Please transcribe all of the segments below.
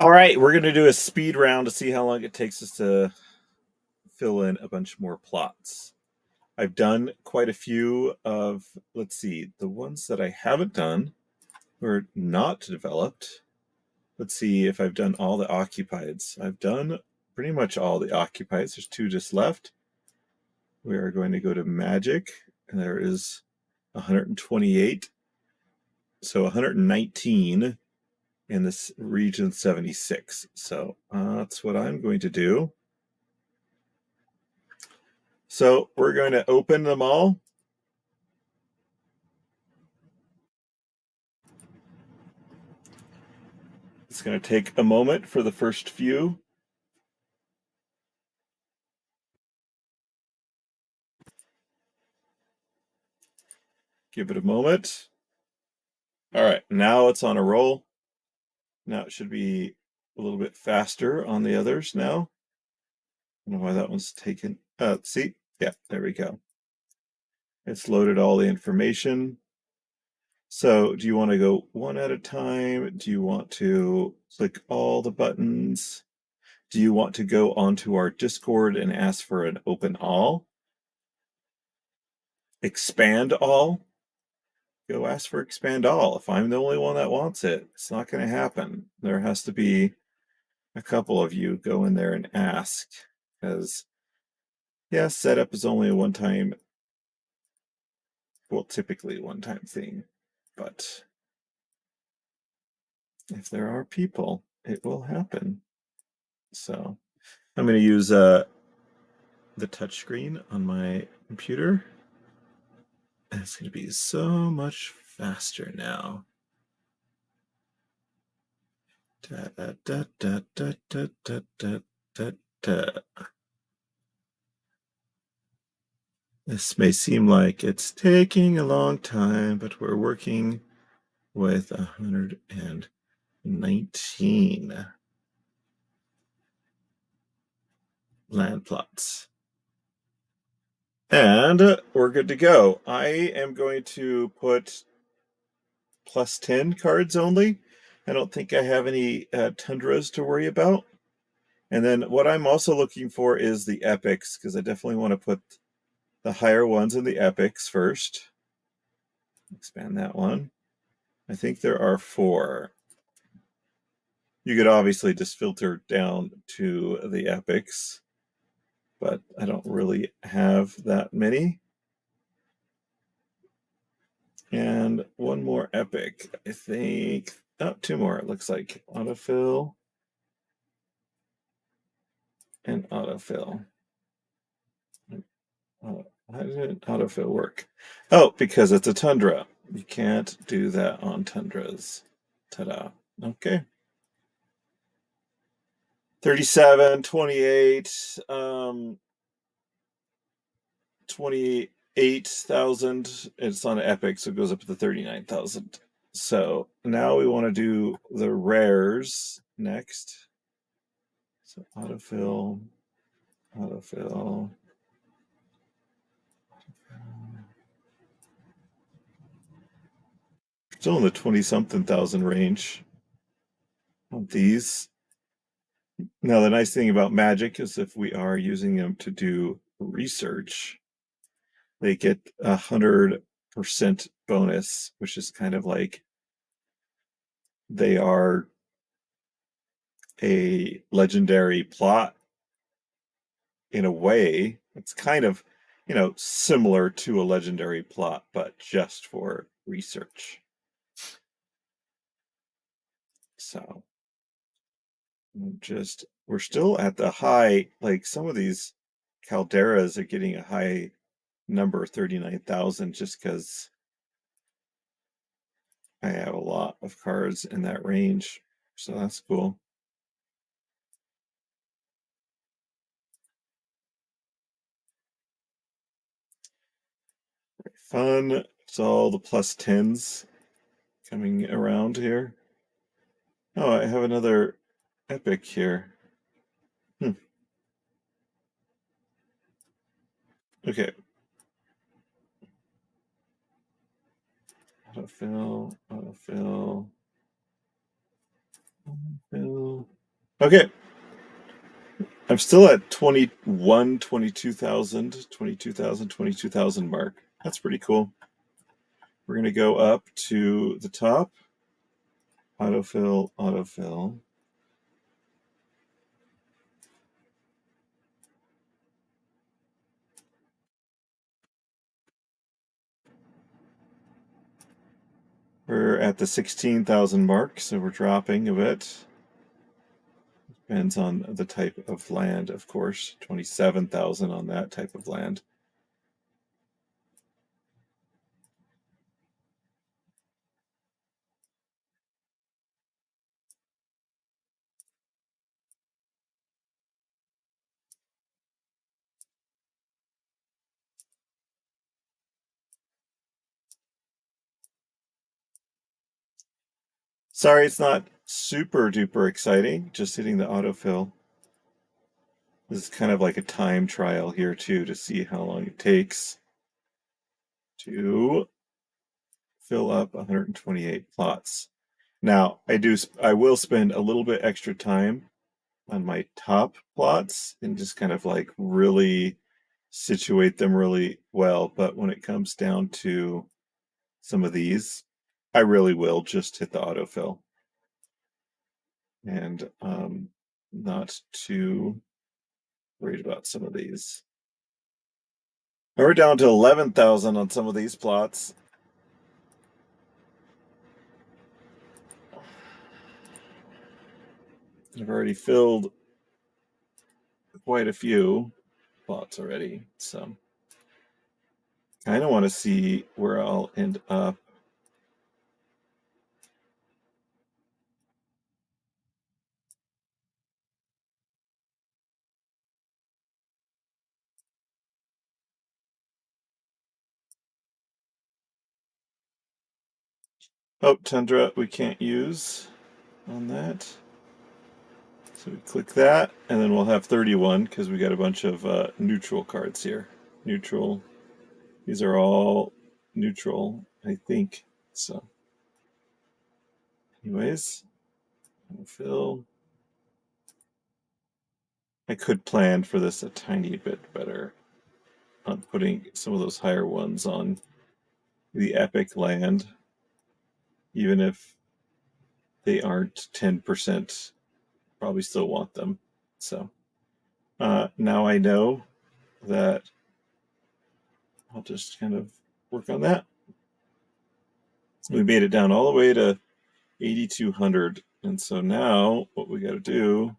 All right, we're going to do a speed round to see how long it takes us to fill in a bunch more plots. I've done quite a few of, let's see, the ones that I haven't done or not developed. Let's see if I've done all the occupieds. I've done pretty much all the occupieds. There's two just left. We are going to go to magic, and there is 128. So 119 in this region 76. So that's what I'm going to do. So we're going to open them all. It's going to take a moment for the first few. Give it a moment. All right, now it's on a roll. Now it should be a little bit faster on the others now. I don't know why that one's taken. See? Yeah, there we go. It's loaded all the information. So do you want to go one at a time? Do you want to click all the buttons? Do you want to go onto our Discord and ask for an open all? Expand all? Go ask for expand all. If I'm the only one that wants it, it's not going to happen. There has to be a couple of you go in there and ask, because yeah, setup is only a one-time, well, typically a one-time thing, but if there are people, it will happen. So I'm going to use the touchscreen on my computer. And it's going to be so much faster now. Da, da, da, da, da, da, da, da, da, da. This may seem like it's taking a long time, but we're working with 119 land plots. And we're good to go. I am going to put +10 cards only. I don't think I have any tundras to worry about. And then what I'm also looking for is the epics, because I definitely want to put the higher ones in the epics first. Expand that one. I think there are 4. You could obviously just filter down to the epics, but I don't really have that many. And one more epic, I think. Oh, 2 more, it looks like. Autofill and autofill. How did autofill work? Oh, because it's a tundra. You can't do that on tundras. Ta-da. Okay. 37, 28, 28,000. It's on Epic, so it goes up to 39,000. So now we want to do the rares next. So autofill, autofill. Still in the 20-something thousand range on these. Now, the nice thing about Magic is if we are using them to do research, they get 100% bonus, which is kind of like they are a legendary plot in a way. It's kind of, similar to a legendary plot, but just for research. So we're still at the high, like some of these calderas are getting a high number, 39,000, just because I have a lot of cards in that range. So that's cool. Fun. It's all the +10s coming around here. Oh, I have another epic here. Okay. Autofill, autofill, Okay. I'm still at 21, 22,000, 22,000, 22,000 mark. That's pretty cool. We're going to go up to the top. Autofill, autofill. We're at the 16,000 mark, so we're dropping a bit. Depends on the type of land, of course. 27,000 on that type of land. Sorry, it's not super duper exciting, just hitting the autofill. This is kind of like a time trial here too, to see how long it takes to fill up 128 plots. Now, I will spend a little bit extra time on my top plots and just kind of like really situate them really well, but when it comes down to some of these, I really will just hit the autofill and not too worried about some of these. We're down to 11,000 on some of these plots. I've already filled quite a few plots already, so I kind of want to see where I'll end up. Oh, Tundra, we can't use on that. So we click that, and then we'll have 31 because we got a bunch of neutral cards here. Neutral. These are all neutral, I think. So, anyways, I'll fill. I could plan for this a tiny bit better on putting some of those higher ones on the epic land, even if they aren't 10%. Probably still want them. So now I know that I'll just kind of work on that. We made it down all the way to 8,200. And so now what we got to do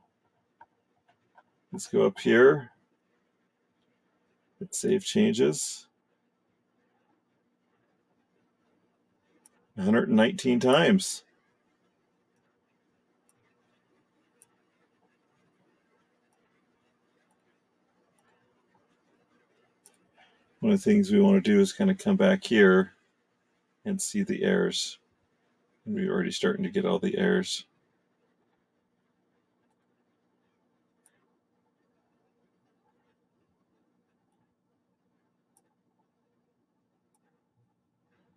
is go up here, hit save changes. 119 times. One of the things we want to do is kind of come back here and see the errors. And we're already starting to get all the errors.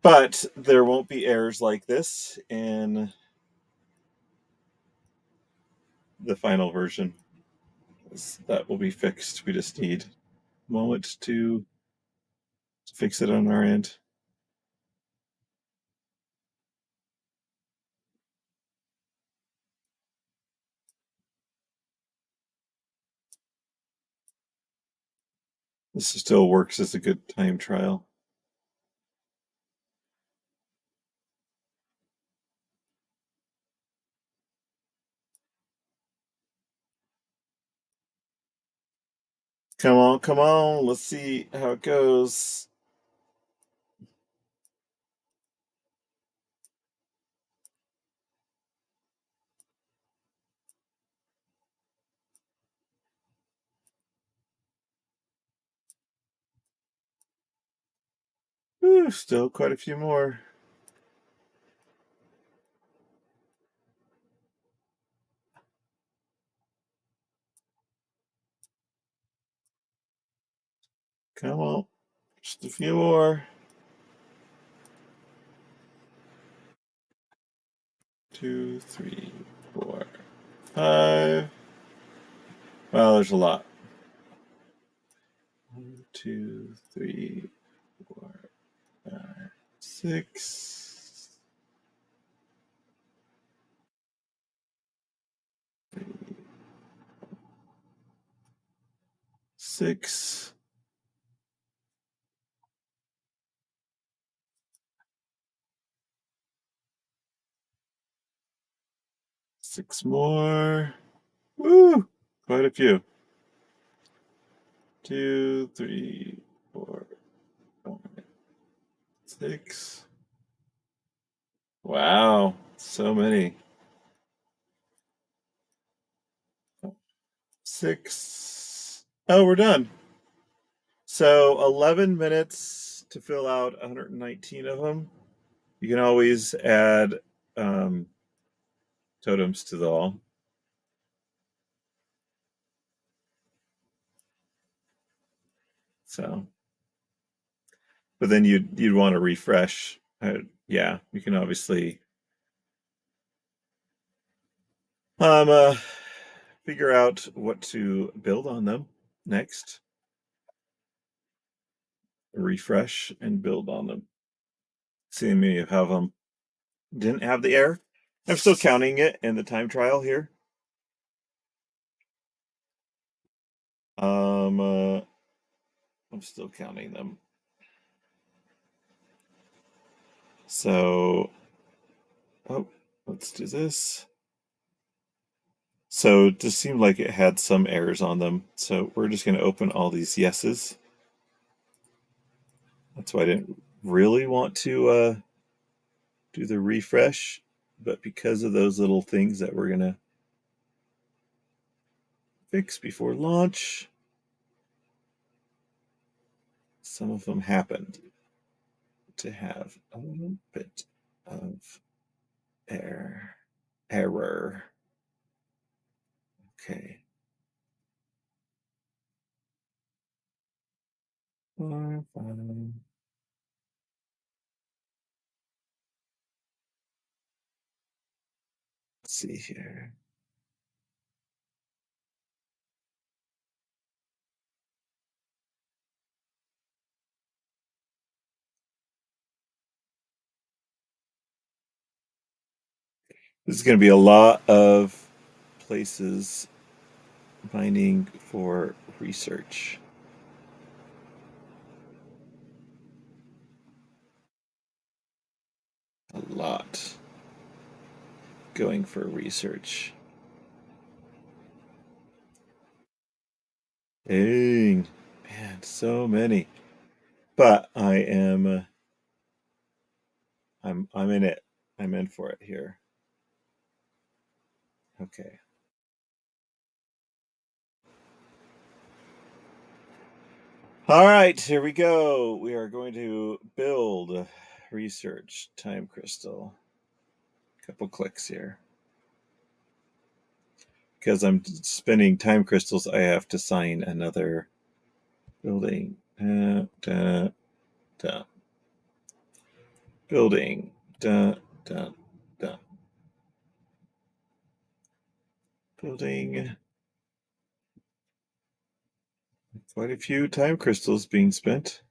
But there won't be errors like this in the final version. That will be fixed. We just need a moment to fix it on our end. This still works as a good time trial. Come on, come on. Let's see how it goes. Whew, still quite a few more. Come on. Just a few more. 2, 3, 4. 5. Well, there's a lot. 1, 2, 3, 4, 5, 6. 6. 6 more. Woo! Quite a few. 2, 3, 4, 5, 6. Wow, so many. 6. Oh, we're done. So 11 minutes to fill out 119 of them. You can always add um, totems to the wall. So, but then you'd want to refresh. Yeah, you can obviously um uh, figure out what to build on them next. Refresh and build on them. See, many of them didn't have the error. I'm still counting it in the time trial here. Um, uh, I'm still counting them. So, oh, let's do this. So it just seemed like it had some errors on them. So we're just going to open all these yeses. That's why I didn't really want to do the refresh, but because of those little things that we're going to fix before launch, some of them happened to have a little bit of error. Okay. 4, 5. Let's see here. This is going to be a lot of places mining for research. A lot going for research. Dang, man, so many. But I'm in it. I'm in for it here. Okay. All right, here we go. We are going to build research time crystal. Couple clicks here. Because I'm spending time crystals, I have to sign another building. Building. Building. Quite a few time crystals being spent.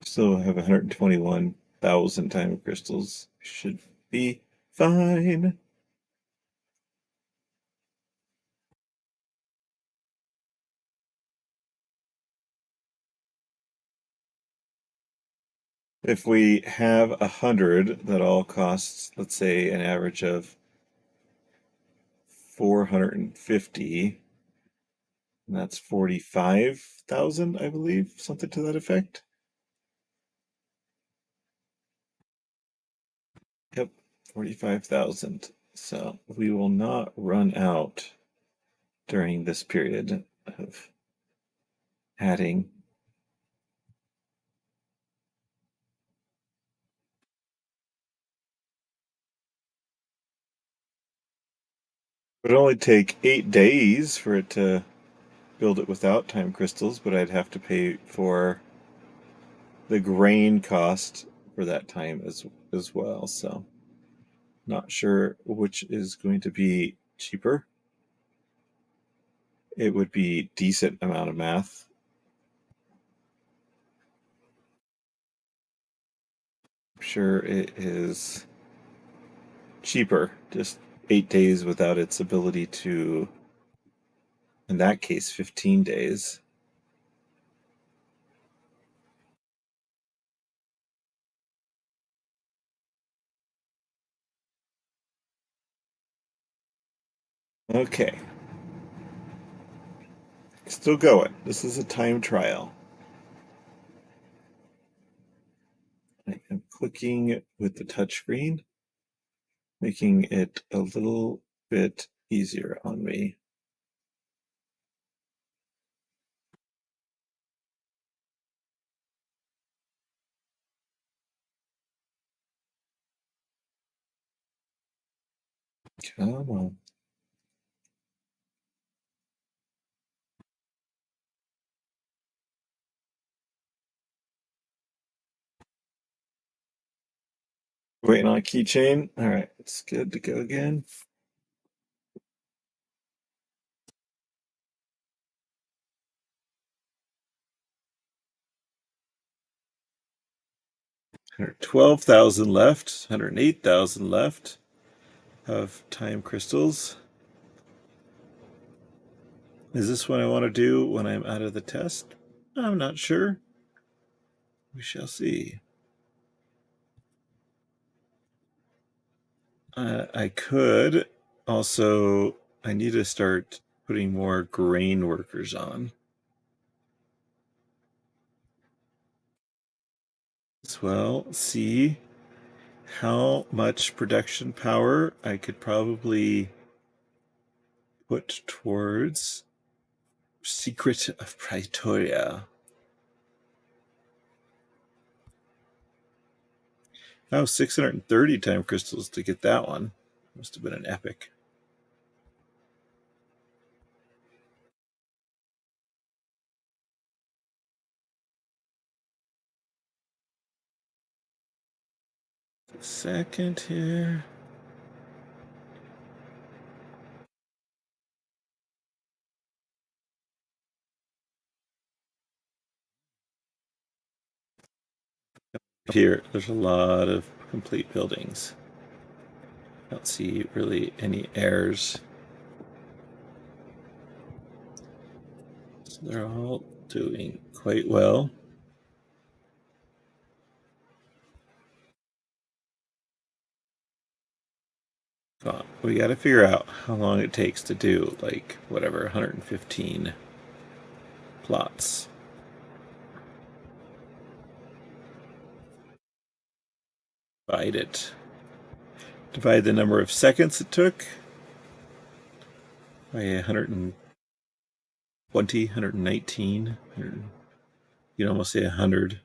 Still have 121,000 time crystals. Should be fine. If we have 100, that all costs, let's say, an average of 450. And that's 45,000, I believe, something to that effect. Yep, 45,000. So we will not run out during this period of adding. It would only take 8 days for it to build it without time crystals, but I'd have to pay for the grain cost for that time as well. So not sure which is going to be cheaper. It would be decent amount of math. I'm sure it is cheaper, just 8 days without its ability to, in that case, 15 days. Okay, still going. This is a time trial. I am clicking with the touchscreen, making it a little bit easier on me. Come on. Waiting on a keychain. All right, it's good to go again. Hundred 12,000 left, 108,000 left of time crystals. Is this what I want to do when I'm out of the test? I'm not sure. We shall see. I could also, I need to start putting more grain workers on as well. See how much production power I could probably put towards Secret of Praetoria. Oh, 630 time crystals to get that one. Must have been an epic. Second here. Here, there's a lot of complete buildings. I don't see really any errors. So they're all doing quite well. We got to figure out how long it takes to do, like, whatever, 115 plots. Divide it. Divide the number of seconds it took by 120, 119. You'd almost say 100.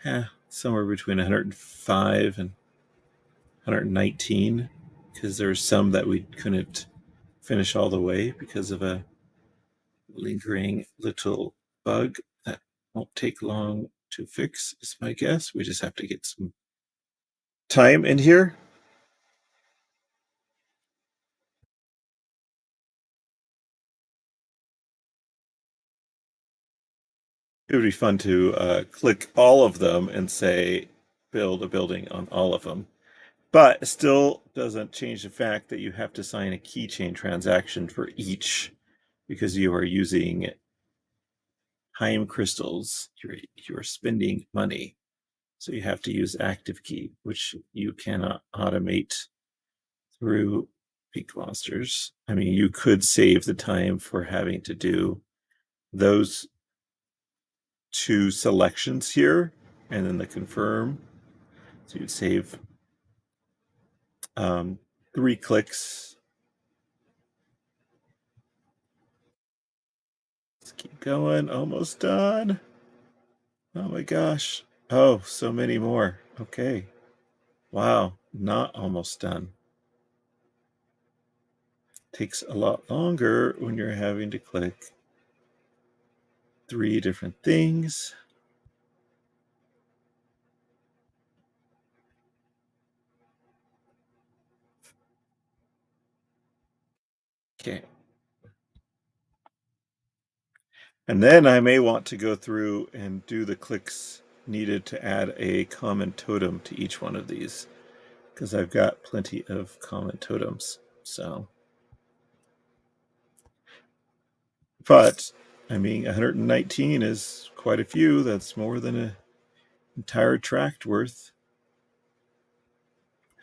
Yeah, somewhere between 105 and 119, because there were some that we couldn't finish all the way because of a lingering little bug that won't take long to fix, is my guess. We just have to get some time in here. It would be fun to click all of them and say build a building on all of them. But it still doesn't change the fact that you have to sign a keychain transaction for each because you are using time crystals. You're spending money. So you have to use ActiveKey, which you cannot automate through Peak Monsters. I mean, you could save the time for having to do those two selections here and then the confirm. So you'd save 3 clicks. Let's keep going. Almost done. Oh my gosh. Oh, so many more. Okay. Wow. Not almost done. Takes a lot longer when you're having to click 3 different things. Okay. And then I may want to go through and do the clicks needed to add a common totem to each one of these, because I've got plenty of common totems. So, but I mean, 119 is quite a few. That's more than an entire tract worth.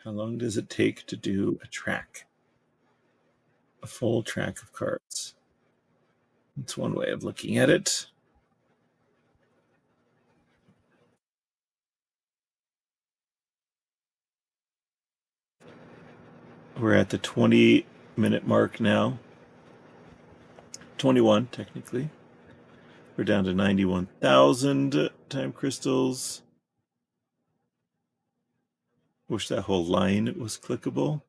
How long does it take to do a track? A full track of cards. That's one way of looking at it. We're at the 20-minute mark now. 21, technically. We're down to 91,000 time crystals. Wish that whole line was clickable.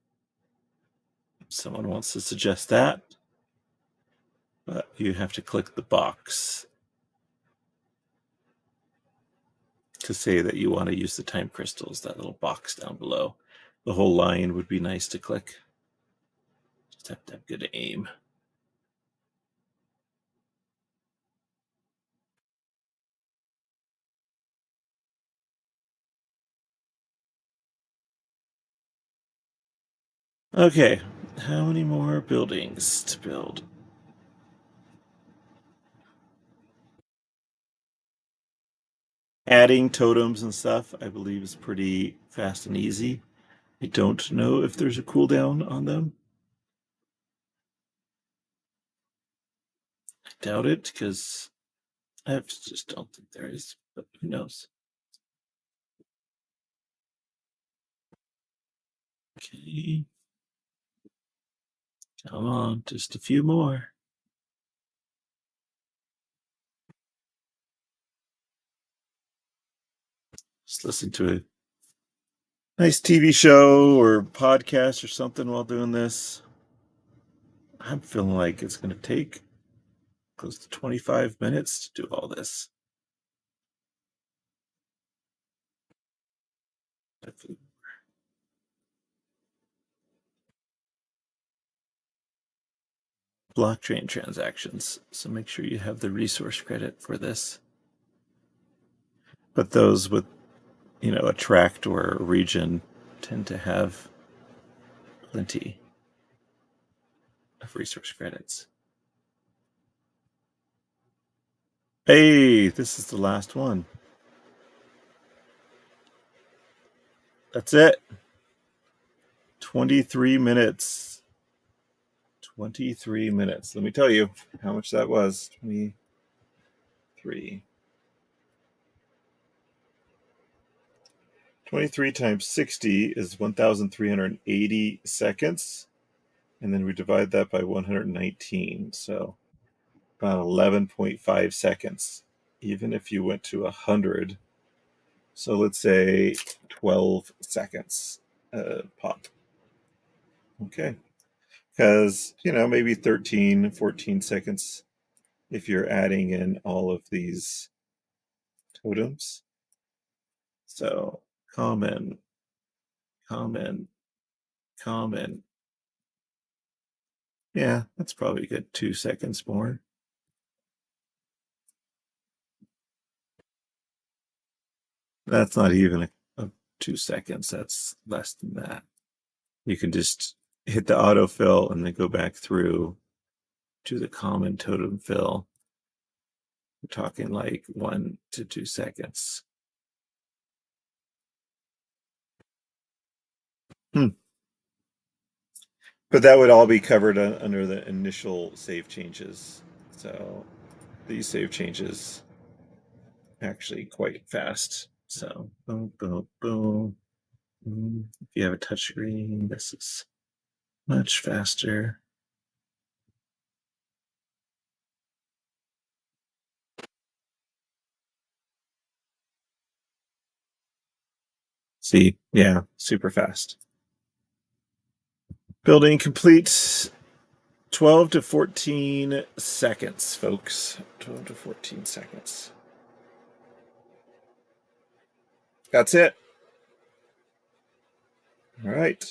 Someone wants to suggest that. But you have to click the box to say that you want to use the time crystals, that little box down below. The whole line would be nice to click. Just have to have good aim. Okay, how many more buildings to build? Adding totems and stuff, I believe, is pretty fast and easy. I don't know if there's a cooldown on them. I doubt it, because I just don't think there is, but who knows? Okay. Come on, just a few more. Just listen to a nice TV show or podcast or something while doing this. I'm feeling like it's going to take close to 25 minutes to do all this. Blockchain transactions, so make sure you have the resource credit for this. But those with, a tract or a region tend to have plenty of resource credits. Hey, this is the last one. That's it. 23 minutes. 23 minutes. Let me tell you how much that was. 23. 23 times 60 is 1,380 seconds. And then we divide that by 119. So about 11.5 seconds, even if you went to 100. So let's say 12 seconds pop. Okay. Because, maybe 13, 14 seconds if you're adding in all of these totems. So common, common, common. Yeah, that's probably good. 2 seconds more. That's not even a 2 seconds. That's less than that. You can just hit the autofill and then go back through to the common totem fill. We're talking like 1 to 2 seconds. But that would all be covered under the initial save changes. So these save changes actually quite fast. So boom, boom, boom. If you have a touchscreen, this is much faster. See, yeah, super fast. Building complete. 12 to 14 seconds, folks. 12 to 14 seconds. That's it. All right.